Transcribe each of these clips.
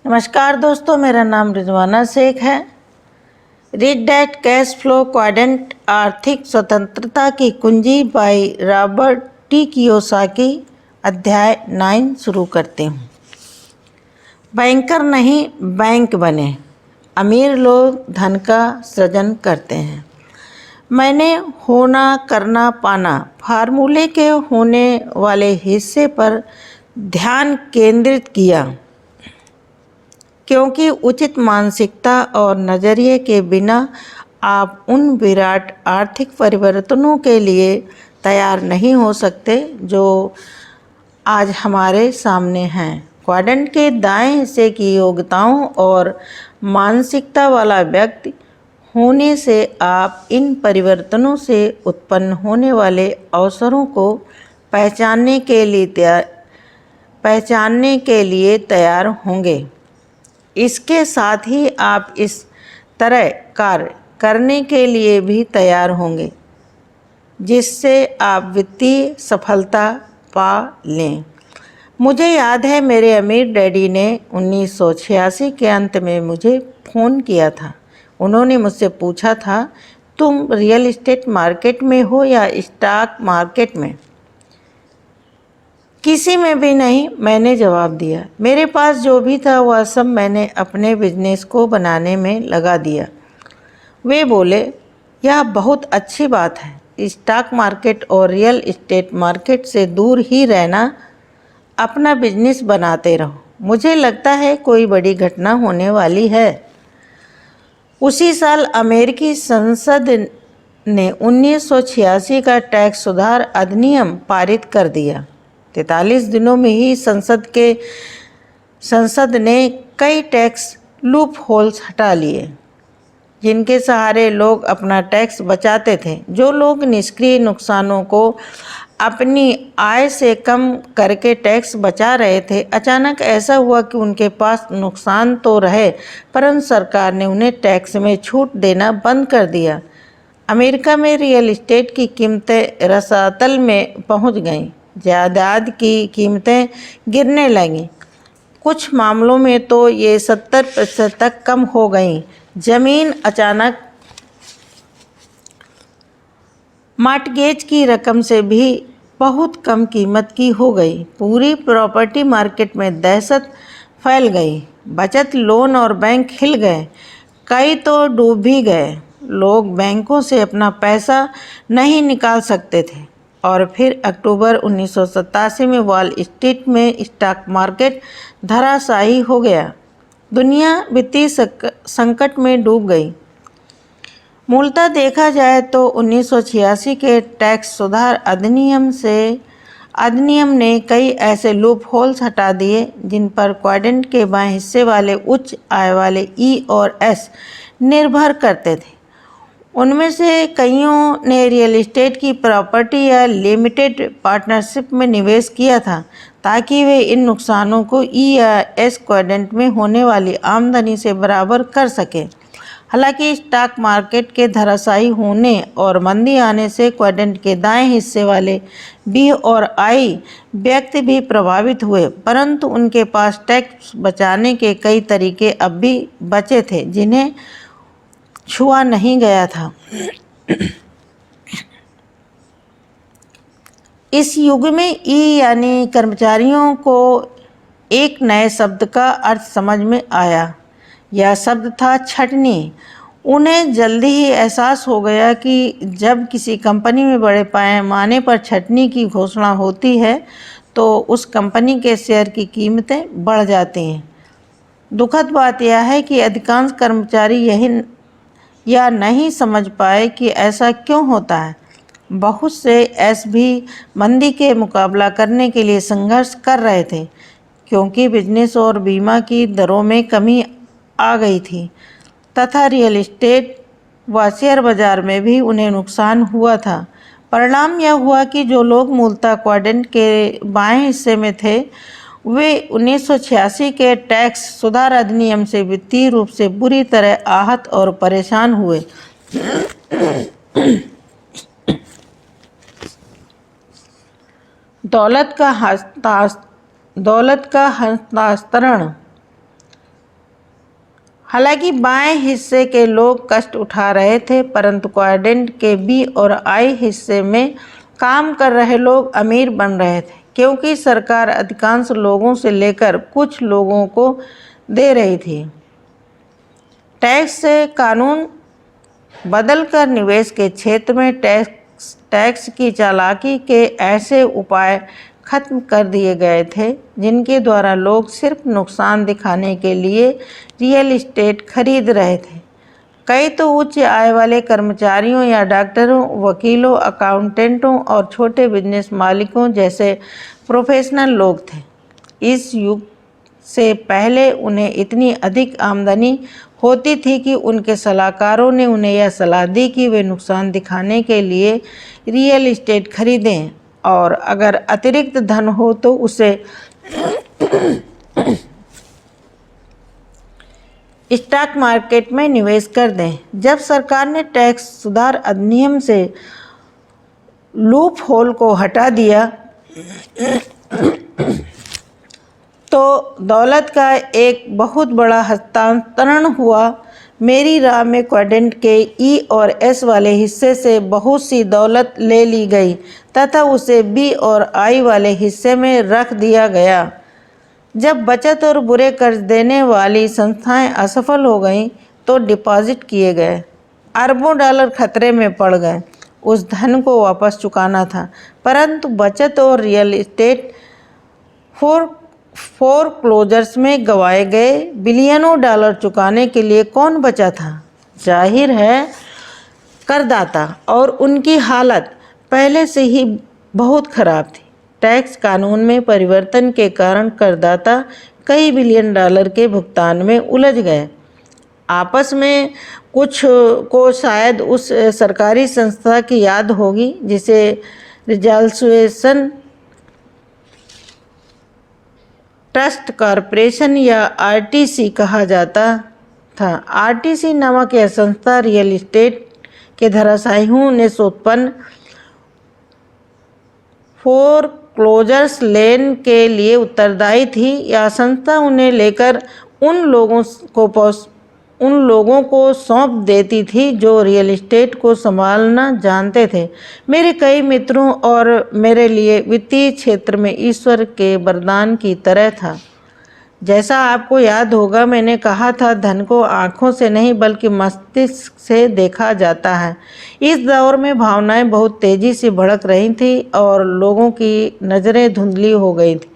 नमस्कार दोस्तों, मेरा नाम रिजवाना शेख है। Read that cash flow quadrant आर्थिक स्वतंत्रता की कुंजी बाय रॉबर्ट टी कियोसाकी। अध्याय 9 शुरू करते हूँ। बैंकर नहीं बैंक बने। अमीर लोग धन का सृजन करते हैं। मैंने होना करना पाना फार्मूले के होने वाले हिस्से पर ध्यान केंद्रित किया, क्योंकि उचित मानसिकता और नज़रिए के बिना आप उन विराट आर्थिक परिवर्तनों के लिए तैयार नहीं हो सकते जो आज हमारे सामने हैं। क्वाड्रेंट के दाएं हिस्से की योग्यताओं और मानसिकता वाला व्यक्ति होने से आप इन परिवर्तनों से उत्पन्न होने वाले अवसरों को पहचानने के लिए तैयार होंगे। इसके साथ ही आप इस तरह कार्य करने के लिए भी तैयार होंगे जिससे आप वित्तीय सफलता पा लें। मुझे याद है, मेरे अमीर डैडी ने 1986 के अंत में मुझे फ़ोन किया था। उन्होंने मुझसे पूछा था, तुम रियल एस्टेट मार्केट में हो या स्टॉक मार्केट में? किसी में भी नहीं, मैंने जवाब दिया। मेरे पास जो भी था वह सब मैंने अपने बिजनेस को बनाने में लगा दिया। वे बोले, यह बहुत अच्छी बात है। स्टॉक मार्केट और रियल एस्टेट मार्केट से दूर ही रहना, अपना बिजनेस बनाते रहो। मुझे लगता है कोई बड़ी घटना होने वाली है। उसी साल अमेरिकी संसद ने 1986 का टैक्स सुधार अधिनियम पारित कर दिया। 43 दिनों में ही संसद ने कई टैक्स लूप होल्स हटा लिए जिनके सहारे लोग अपना टैक्स बचाते थे। जो लोग निष्क्रिय नुकसानों को अपनी आय से कम करके टैक्स बचा रहे थे, अचानक ऐसा हुआ कि उनके पास नुकसान तो रहे, परंतु सरकार ने उन्हें टैक्स में छूट देना बंद कर दिया। अमेरिका में रियल एस्टेट की कीमतें रसातल में पहुंच गईं। जायदाद की कीमतें गिरने लगीं। कुछ मामलों में तो ये 70% तक कम हो गईं। जमीन अचानक मॉर्टगेज की रकम से भी बहुत कम कीमत की हो गई। पूरी प्रॉपर्टी मार्केट में दहशत फैल गई। बचत, लोन और बैंक हिल गए, कई तो डूब भी गए। लोग बैंकों से अपना पैसा नहीं निकाल सकते थे। और फिर अक्टूबर 1987 में वॉल स्ट्रीट में स्टॉक मार्केट धराशायी हो गया। दुनिया वित्तीय संकट में डूब गई। मूलतः देखा जाए तो 1986 के टैक्स सुधार अधिनियम ने कई ऐसे लूप होल्स हटा दिए जिन पर क्वाड्रेंट के बाएं हिस्से वाले उच्च आय वाले ई और एस निर्भर करते थे। उनमें से कईयों ने रियल एस्टेट की प्रॉपर्टी या लिमिटेड पार्टनरशिप में निवेश किया था ताकि वे इन नुकसानों को ई या एस क्वाड्रेंट में होने वाली आमदनी से बराबर कर सकें। हालांकि स्टॉक मार्केट के धराशायी होने और मंदी आने से क्वाड्रेंट के दाएं हिस्से वाले बी और आई व्यक्ति भी प्रभावित हुए, परंतु उनके पास टैक्स बचाने के कई तरीके अब भी बचे थे जिन्हें छुआ नहीं गया था। इस युग में ई यानी कर्मचारियों को एक नए शब्द का अर्थ समझ में आया। यह शब्द था छंटनी। उन्हें जल्दी ही एहसास हो गया कि जब किसी कंपनी में बड़े पैमाने पर छंटनी की घोषणा होती है तो उस कंपनी के शेयर की कीमतें बढ़ जाती हैं। दुखद बात यह है कि अधिकांश कर्मचारी यह नहीं समझ पाए कि ऐसा क्यों होता है। बहुत से एस भी मंदी के मुकाबला करने के लिए संघर्ष कर रहे थे, क्योंकि बिजनेस और बीमा की दरों में कमी आ गई थी तथा रियल एस्टेट व शेयर बाजार में भी उन्हें नुकसान हुआ था। परिणाम यह हुआ कि जो लोग मूलतः क्वाड्रेंट के बाएं हिस्से में थे, वे 1986 के टैक्स सुधार अधिनियम से वित्तीय रूप से बुरी तरह आहत और परेशान हुए। दौलत का हस्तांतरण हालांकि बाएं हिस्से के लोग कष्ट उठा रहे थे, परंतु क्वाड्रेंट के बी और आई हिस्से में काम कर रहे लोग अमीर बन रहे थे, क्योंकि सरकार अधिकांश लोगों से लेकर कुछ लोगों को दे रही थी। टैक्स से कानून बदलकर निवेश के क्षेत्र में टैक्स की चालाकी के ऐसे उपाय खत्म कर दिए गए थे जिनके द्वारा लोग सिर्फ नुकसान दिखाने के लिए रियल एस्टेट खरीद रहे थे। कई तो उच्च आय वाले कर्मचारियों या डॉक्टरों, वकीलों, अकाउंटेंटों और छोटे बिजनेस मालिकों जैसे प्रोफेशनल लोग थे। इस युग से पहले उन्हें इतनी अधिक आमदनी होती थी कि उनके सलाहकारों ने उन्हें यह सलाह दी कि वे नुकसान दिखाने के लिए रियल एस्टेट खरीदें और अगर अतिरिक्त धन हो तो उसे स्टॉक मार्केट में निवेश कर दें। जब सरकार ने टैक्स सुधार अधिनियम से लूप होल को हटा दिया तो दौलत का एक बहुत बड़ा हस्तांतरण हुआ। मेरी राह में क्वाड्रेंट के ई और एस वाले हिस्से से बहुत सी दौलत ले ली गई तथा उसे बी और आई वाले हिस्से में रख दिया गया। जब बचत और बुरे कर्ज देने वाली संस्थाएं असफल हो गईं तो डिपॉजिट किए गए अरबों डॉलर खतरे में पड़ गए। उस धन को वापस चुकाना था, परंतु बचत और रियल एस्टेट फोरक्लोजर्स में गंवाए गए बिलियनों डॉलर चुकाने के लिए कौन बचा था? जाहिर है करदाता, और उनकी हालत पहले से ही बहुत खराब थी। टैक्स कानून में परिवर्तन के कारण करदाता कई बिलियन डॉलर के भुगतान में उलझ गए। आपस में कुछ को शायद उस सरकारी संस्था की याद होगी जिसे रिजॉल्यूशन ट्रस्ट कॉरपोरेशन या आरटीसी कहा जाता था। आरटीसी नामक यह संस्था रियल एस्टेट के धराशायियों ने उत्पन्न फोरक्लोजर्स लेन के लिए उत्तरदायी थी। यह संस्था उन्हें लेकर उन लोगों को सौंप देती थी जो रियल एस्टेट को संभालना जानते थे। मेरे कई मित्रों और मेरे लिए वित्तीय क्षेत्र में ईश्वर के वरदान की तरह था। जैसा आपको याद होगा, मैंने कहा था धन को आँखों से नहीं बल्कि मस्तिष्क से देखा जाता है। इस दौर में भावनाएं बहुत तेज़ी से भड़क रही थी और लोगों की नज़रें धुंधली हो गई थी।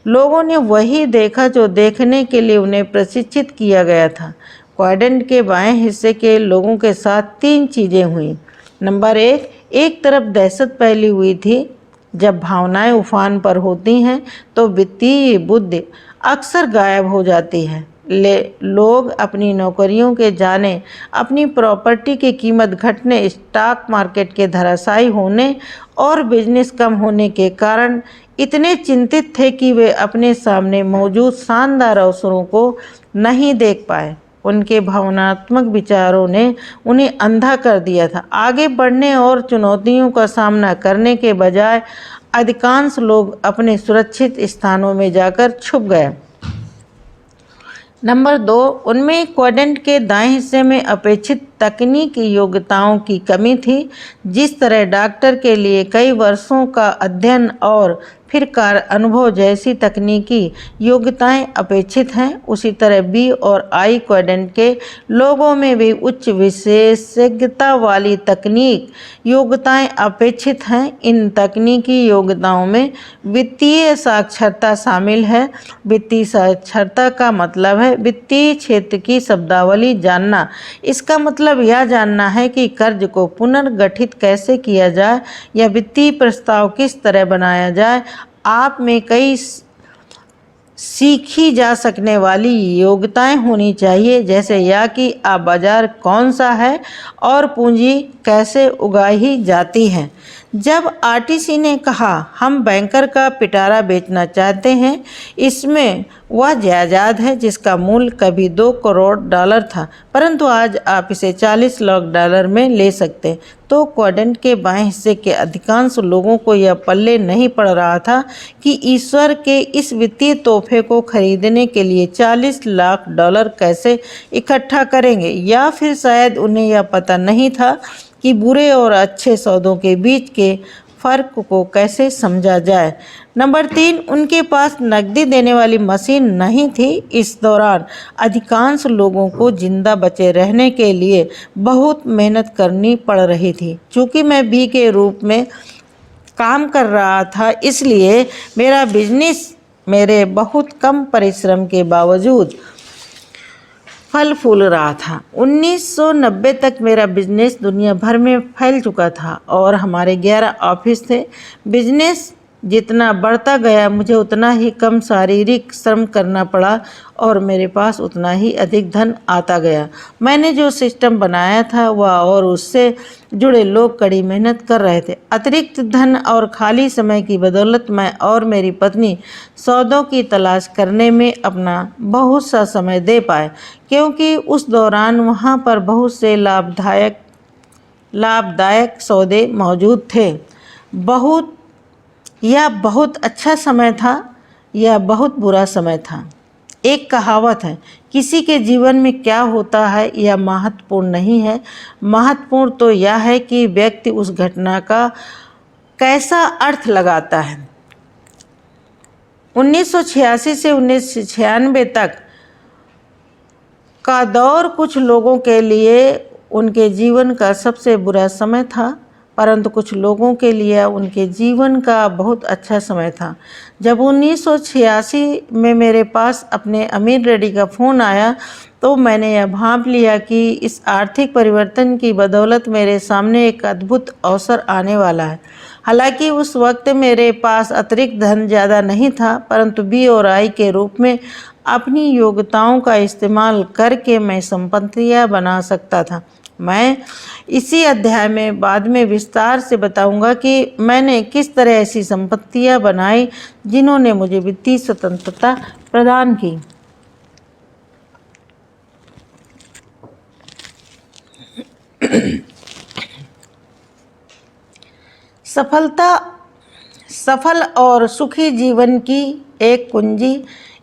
लोगों ने वही देखा जो देखने के लिए उन्हें प्रशिक्षित किया गया था। क्वाड्रेंट के बाएं हिस्से के लोगों के साथ तीन चीज़ें हुई। नंबर एक तरफ दहशत फैली हुई थी। जब भावनाएं उफान पर होती हैं तो वित्तीय बुद्धि अक्सर गायब हो जाती है। लोग अपनी नौकरियों के जाने, अपनी प्रॉपर्टी की कीमत घटने, स्टॉक मार्केट के धराशायी होने और बिजनेस कम होने के कारण इतने चिंतित थे कि वे अपने सामने मौजूद शानदार अवसरों को नहीं देख पाए। उनके भावनात्मक विचारों ने उन्हें अंधा कर दिया था। आगे बढ़ने और चुनौतियों का सामना करने के बजाय अधिकांश लोग अपने सुरक्षित स्थानों में जाकर छुप गए। नंबर 2, उनमें क्वाड्रेंट के दाएं हिस्से में अपेक्षित तकनीकी योग्यताओं की कमी थी। जिस तरह डॉक्टर के लिए कई वर्षों का अध्ययन और फिर कार्य अनुभव जैसी तकनीकी योग्यताएं अपेक्षित हैं, उसी तरह बी और आई क्वाड्रेंट के लोगों में भी उच्च विशेषज्ञता वाली तकनीक योग्यताएं अपेक्षित हैं। इन तकनीकी योग्यताओं में वित्तीय साक्षरता शामिल है। वित्तीय साक्षरता का मतलब है वित्तीय क्षेत्र की शब्दावली जानना। इसका मतलब यह जानना है कि कर्ज को पुनर्गठित कैसे किया जाए या वित्तीय प्रस्ताव किस तरह बनाया जाए। आप में कई सीखी जा सकने वाली योग्यताएं होनी चाहिए, जैसे यह कि आप बाजार कौन सा है और पूंजी कैसे उगाई जाती है। जब आरटीसी ने कहा हम बैंकर का पिटारा बेचना चाहते हैं, इसमें वह जायदाद है जिसका मूल्य कभी $2 करोड़ था, परंतु आज आप इसे $40 लाख में ले सकते हैं, तो क्वाड्रेंट के बाएं हिस्से के अधिकांश लोगों को यह पल्ले नहीं पड़ रहा था कि ईश्वर के इस वित्तीय तोहफे को खरीदने के लिए $40 लाख कैसे इकट्ठा करेंगे, या फिर शायद उन्हें यह पता नहीं था कि बुरे और अच्छे सौदों के बीच के फ़र्क को कैसे समझा जाए। नंबर 3, उनके पास नकदी देने वाली मशीन नहीं थी। इस दौरान अधिकांश लोगों को जिंदा बचे रहने के लिए बहुत मेहनत करनी पड़ रही थी। चूँकि मैं बी के रूप में काम कर रहा था, इसलिए मेरा बिजनेस मेरे बहुत कम परिश्रम के बावजूद फल फूल रहा था। 1990 तक मेरा बिजनेस दुनिया भर में फैल चुका था और हमारे 11 ऑफिस थे। बिजनेस जितना बढ़ता गया, मुझे उतना ही कम शारीरिक श्रम करना पड़ा और मेरे पास उतना ही अधिक धन आता गया। मैंने जो सिस्टम बनाया था वह और उससे जुड़े लोग कड़ी मेहनत कर रहे थे। अतिरिक्त धन और खाली समय की बदौलत मैं और मेरी पत्नी सौदों की तलाश करने में अपना बहुत सा समय दे पाए, क्योंकि उस दौरान वहाँ पर बहुत से लाभदायक सौदे मौजूद थे। यह बहुत अच्छा समय था या बहुत बुरा समय था। एक कहावत है, किसी के जीवन में क्या होता है यह महत्वपूर्ण नहीं है, महत्वपूर्ण तो यह है कि व्यक्ति उस घटना का कैसा अर्थ लगाता है। 1986 से 1996 तक का दौर कुछ लोगों के लिए उनके जीवन का सबसे बुरा समय था, परंतु कुछ लोगों के लिए उनके जीवन का बहुत अच्छा समय था। जब 1986 में मेरे पास अपने अमीर डैडी का फ़ोन आया तो मैंने यह भांप लिया कि इस आर्थिक परिवर्तन की बदौलत मेरे सामने एक अद्भुत अवसर आने वाला है। हालांकि उस वक्त मेरे पास अतिरिक्त धन ज़्यादा नहीं था, परंतु बी और आई के रूप में अपनी योग्यताओं का इस्तेमाल करके मैं संपत्तियां बना सकता था। मैं इसी अध्याय में बाद में विस्तार से बताऊंगा कि मैंने किस तरह ऐसी संपत्तियां बनाई जिन्होंने मुझे वित्तीय स्वतंत्रता प्रदान की। सफल और सुखी जीवन की एक कुंजी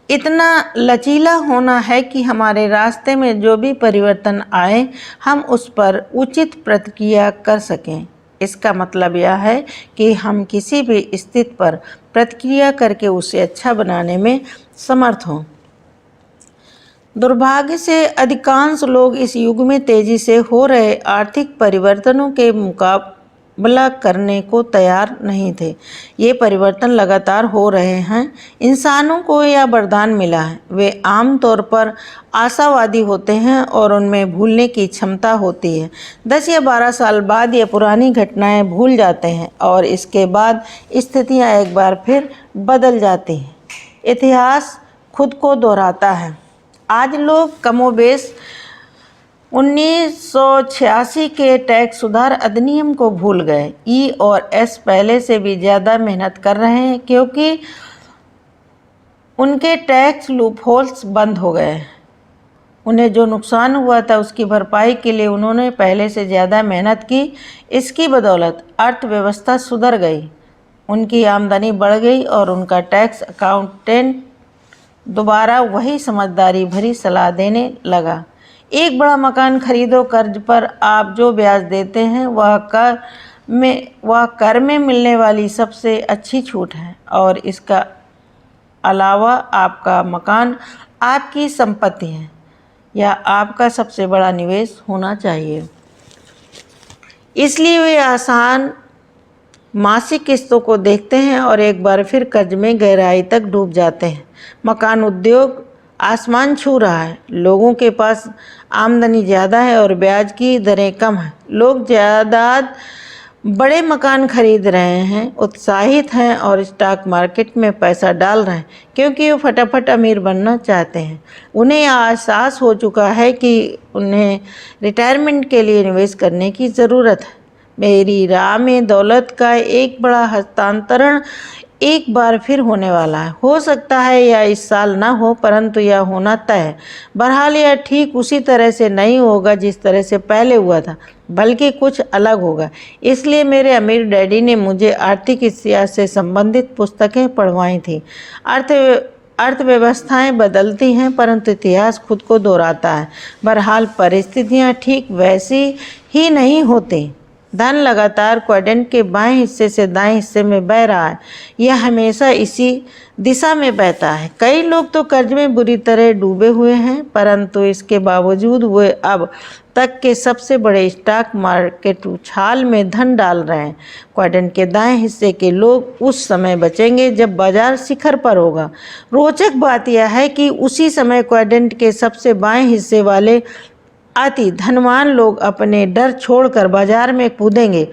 इतना लचीला होना है कि हमारे रास्ते में जो भी परिवर्तन आए हम उस पर उचित प्रतिक्रिया कर सकें। इसका मतलब यह है कि हम किसी भी स्थिति पर प्रतिक्रिया करके उसे अच्छा बनाने में समर्थ हों। दुर्भाग्य से अधिकांश लोग इस युग में तेजी से हो रहे आर्थिक परिवर्तनों के मुकाबला करने को तैयार नहीं थे। ये परिवर्तन लगातार हो रहे हैं। इंसानों को यह वरदान मिला है, वे आमतौर पर आशावादी होते हैं और उनमें भूलने की क्षमता होती है। 10 या 12 साल बाद ये पुरानी घटनाएं भूल जाते हैं और इसके बाद स्थितियां एक बार फिर बदल जाती हैं। इतिहास खुद को दोहराता है। आज लोग कमोबेश 1986 के टैक्स सुधार अधिनियम को भूल गए। ई और एस पहले से भी ज़्यादा मेहनत कर रहे हैं क्योंकि उनके टैक्स लूपहोल्स बंद हो गए। उन्हें जो नुकसान हुआ था उसकी भरपाई के लिए उन्होंने पहले से ज़्यादा मेहनत की। इसकी बदौलत अर्थव्यवस्था सुधर गई, उनकी आमदनी बढ़ गई और उनका टैक्स अकाउंटेंट दोबारा वही समझदारी भरी सलाह देने लगा। एक बड़ा मकान खरीदो, कर्ज पर आप जो ब्याज देते हैं वह कर में मिलने वाली सबसे अच्छी छूट है और इसका अलावा आपका मकान आपकी संपत्ति है या आपका सबसे बड़ा निवेश होना चाहिए। इसलिए वे आसान मासिक किस्तों को देखते हैं और एक बार फिर कर्ज में गहराई तक डूब जाते हैं। मकान उद्योग आसमान छू रहा है। लोगों के पास आमदनी ज़्यादा है और ब्याज की दरें कम हैं। लोग जायदाद बड़े मकान खरीद रहे हैं, उत्साहित हैं और स्टॉक मार्केट में पैसा डाल रहे हैं क्योंकि वो फटाफट अमीर बनना चाहते हैं। उन्हें एहसास हो चुका है कि उन्हें रिटायरमेंट के लिए निवेश करने की ज़रूरत है। मेरी राह में दौलत का एक बड़ा हस्तांतरण एक बार फिर होने वाला है। हो सकता है यह इस साल ना हो, परंतु यह होना तय है। बहरहाल यह ठीक उसी तरह से नहीं होगा जिस तरह से पहले हुआ था, बल्कि कुछ अलग होगा। इसलिए मेरे अमीर डैडी ने मुझे आर्थिक इतिहास से संबंधित पुस्तकें पढ़वाई थी। अर्थव्यवस्थाएं बदलती हैं, परंतु इतिहास खुद को दोहराता है। बहरहाल परिस्थितियां ठीक वैसी ही नहीं होती। धन लगातार क्वाड्रेंट के बाएं हिस्से से दाएं हिस्से में बह रहा है। यह हमेशा इसी दिशा में बहता है। कई लोग तो कर्ज में बुरी तरह डूबे हुए हैं, परंतु इसके बावजूद वे अब तक के सबसे बड़े स्टॉक मार्केट उछाल में धन डाल रहे हैं। क्वाड्रेंट के दाएं हिस्से के लोग उस समय बचेंगे जब बाजार शिखर पर होगा। रोचक बात यह है कि उसी समय क्वाड्रेंट के सबसे बाएं हिस्से वाले अति धनवान लोग अपने डर छोड़कर बाजार में कूदेंगे।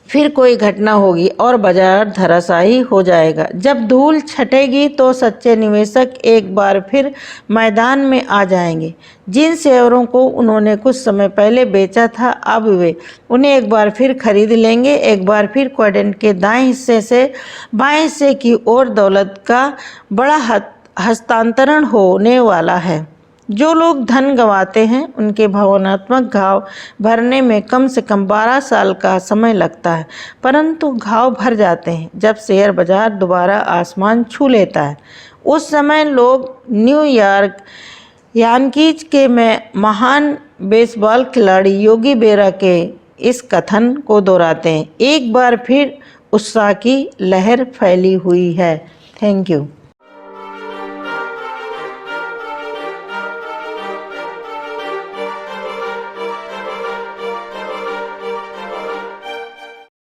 फिर कोई घटना होगी और बाजार धराशायी हो जाएगा। जब धूल छटेगी तो सच्चे निवेशक एक बार फिर मैदान में आ जाएंगे। जिन शेयरों को उन्होंने कुछ समय पहले बेचा था, अब वे उन्हें एक बार फिर खरीद लेंगे। एक बार फिर क्वाड्रेंट के दाएं हिस्से से बाएं हिस्से की ओर दौलत का बड़ा हस्तांतरण होने वाला है। जो लोग धन गंवाते हैं उनके भावनात्मक घाव भरने में कम से कम 12 साल का समय लगता है, परंतु घाव भर जाते हैं जब शेयर बाजार दोबारा आसमान छू लेता है। उस समय लोग न्यूयॉर्क यांकीज के महान बेसबॉल खिलाड़ी योगी बेरा के इस कथन को दोहराते हैं, एक बार फिर उत्साह की लहर फैली हुई है। Thank you.